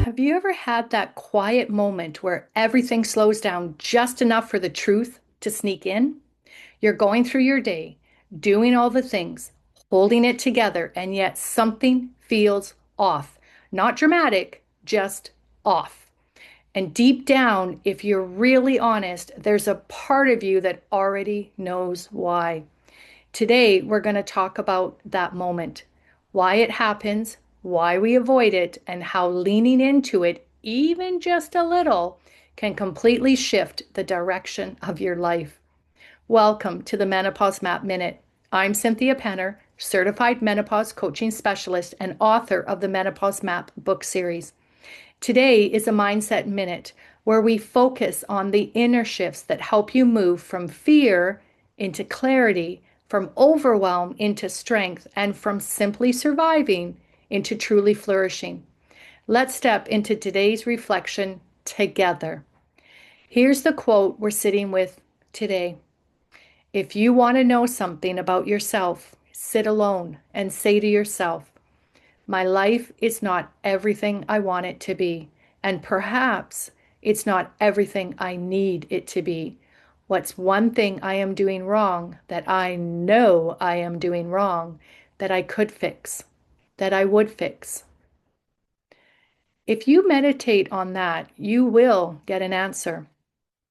Have you ever had that quiet moment where everything slows down just enough for the truth to sneak in? You're going through your day, doing all the things, holding it together, and yet something feels off. Not dramatic, just off. And deep down, if you're really honest, there's a part of you that already knows why. Today, we're going to talk about that moment, why it happens, why we avoid it, and how leaning into it, even just a little, can completely shift the direction of your life. Welcome to the Menopause Map Minute. I'm Cynthia Penner, certified menopause coaching specialist and author of the Menopause Map book series. Today is a Mindset Minute where we focus on the inner shifts that help you move from fear into clarity, from overwhelm into strength, and from simply surviving into truly flourishing. Let's step into today's reflection together. Here's the quote we're sitting with today. If you want to know something about yourself, sit alone and say to yourself, my life is not everything I want it to be, and perhaps it's not everything I need it to be. What's one thing I am doing wrong that I know I am doing wrong that I could fix, that I would fix? If you meditate on that, you will get an answer.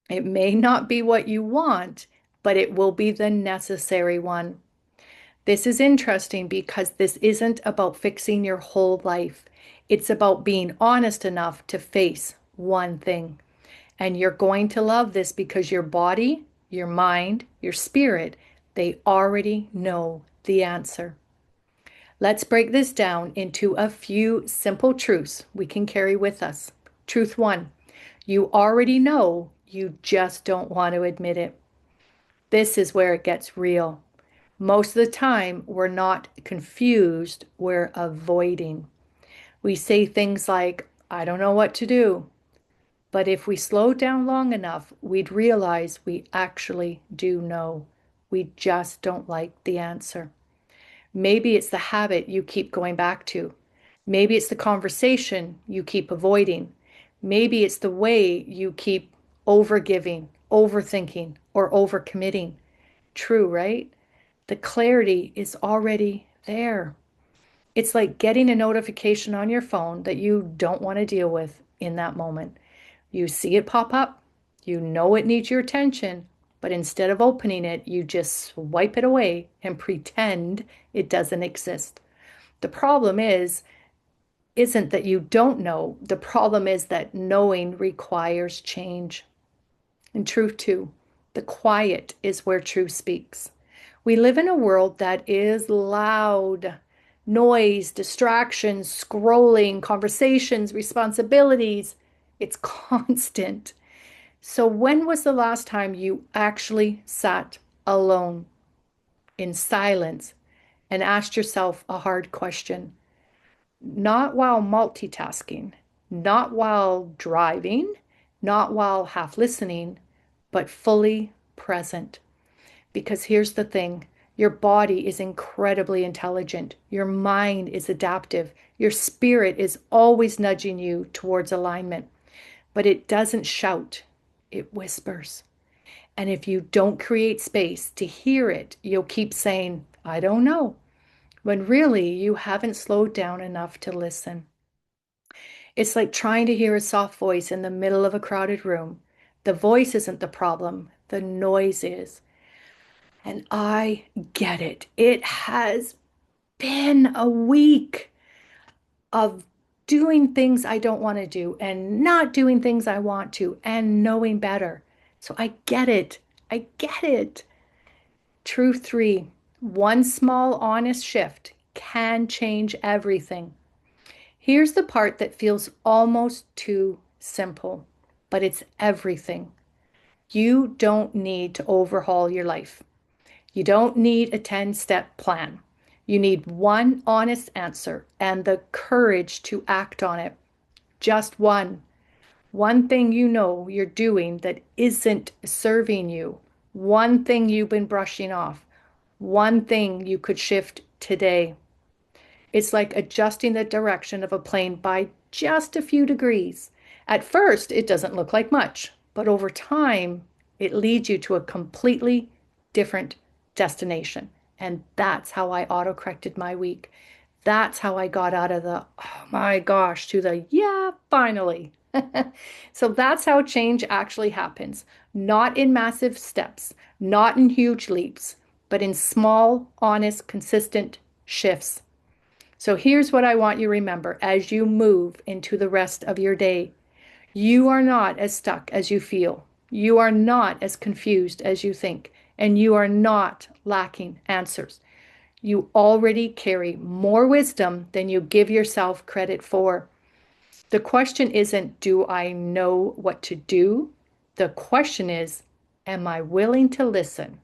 It may not be what you want, but it will be the necessary one. This is interesting because this isn't about fixing your whole life. It's about being honest enough to face one thing. And you're going to love this because your body, your mind, your spirit, they already know the answer. Let's break this down into a few simple truths we can carry with us. Truth one, you already know, you just don't want to admit it. This is where it gets real. Most of the time, we're not confused, we're avoiding. We say things like, I don't know what to do. But if we slow down long enough, we'd realize we actually do know. We just don't like the answer. Maybe it's the habit you keep going back to. Maybe it's the conversation you keep avoiding. Maybe it's the way you keep overgiving, overthinking, or overcommitting. True, right? The clarity is already there. It's like getting a notification on your phone that you don't want to deal with in that moment. You see it pop up, you know it needs your attention, but instead of opening it, you just swipe it away and pretend it doesn't exist. The problem isn't that you don't know. The problem is that knowing requires change. And truth too, the quiet is where truth speaks. We live in a world that is loud. Noise, distractions, scrolling, conversations, responsibilities. It's constant. So when was the last time you actually sat alone in silence and asked yourself a hard question? Not while multitasking, not while driving, not while half listening, but fully present. Because here's the thing, your body is incredibly intelligent, your mind is adaptive, your spirit is always nudging you towards alignment, but it doesn't shout, it whispers. And if you don't create space to hear it, you'll keep saying, I don't know, when really you haven't slowed down enough to listen. It's like trying to hear a soft voice in the middle of a crowded room. The voice isn't the problem, the noise is. And I get it. It has been a week of doing things I don't want to do and not doing things I want to and knowing better. So I get it. I get it. Truth three, one small honest shift can change everything. Here's the part that feels almost too simple, but it's everything. You don't need to overhaul your life. You don't need a 10-step plan. You need one honest answer and the courage to act on it. Just one. One thing you know you're doing that isn't serving you. One thing you've been brushing off. One thing you could shift today. It's like adjusting the direction of a plane by just a few degrees. At first, it doesn't look like much, but over time, it leads you to a completely different destination. And that's how I auto-corrected my week. That's how I got out of the, oh my gosh, to the, yeah, finally. So that's how change actually happens. Not in massive steps, not in huge leaps, but in small, honest, consistent shifts. So here's what I want you to remember as you move into the rest of your day. You are not as stuck as you feel. You are not as confused as you think. And you are not lacking answers. You already carry more wisdom than you give yourself credit for. The question isn't, do I know what to do? The question is, am I willing to listen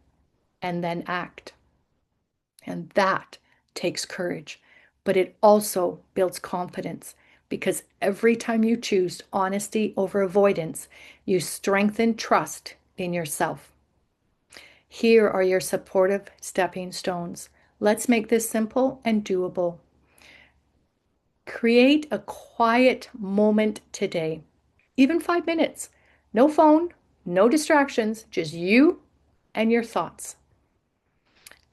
and then act? And that takes courage, but it also builds confidence because every time you choose honesty over avoidance, you strengthen trust in yourself. Here are your supportive stepping stones. Let's make this simple and doable. Create a quiet moment today, even 5 minutes. No phone, no distractions, just you and your thoughts.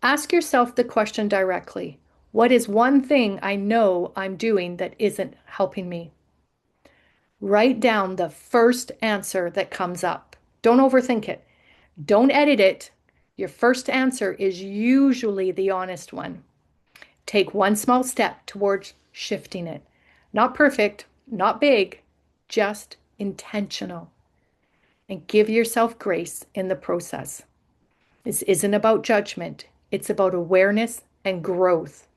Ask yourself the question directly. What is one thing I know I'm doing that isn't helping me? Write down the first answer that comes up. Don't overthink it. Don't edit it. Your first answer is usually the honest one. Take one small step towards shifting it. Not perfect, not big, just intentional. And give yourself grace in the process. This isn't about judgment, it's about awareness and growth.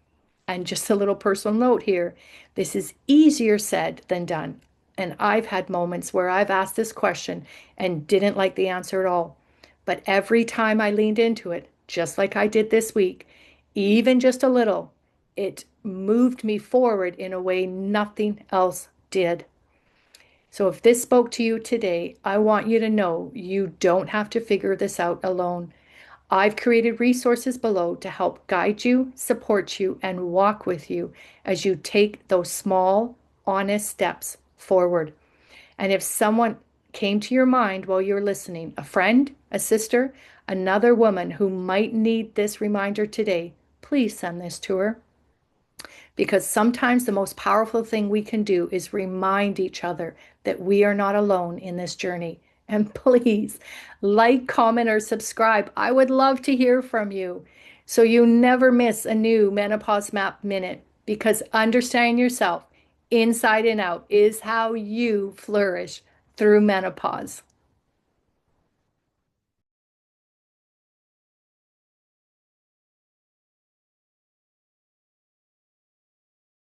And just a little personal note here, this is easier said than done. And I've had moments where I've asked this question and didn't like the answer at all. But every time I leaned into it, just like I did this week, even just a little, it moved me forward in a way nothing else did. So if this spoke to you today, I want you to know you don't have to figure this out alone. I've created resources below to help guide you, support you, and walk with you as you take those small, honest steps forward. And if someone came to your mind while you're listening, a friend, a sister, another woman who might need this reminder today, please send this to her. Because sometimes the most powerful thing we can do is remind each other that we are not alone in this journey. And please like, comment, or subscribe. I would love to hear from you so you never miss a new Menopause Map Minute, because understanding yourself inside and out is how you flourish through menopause.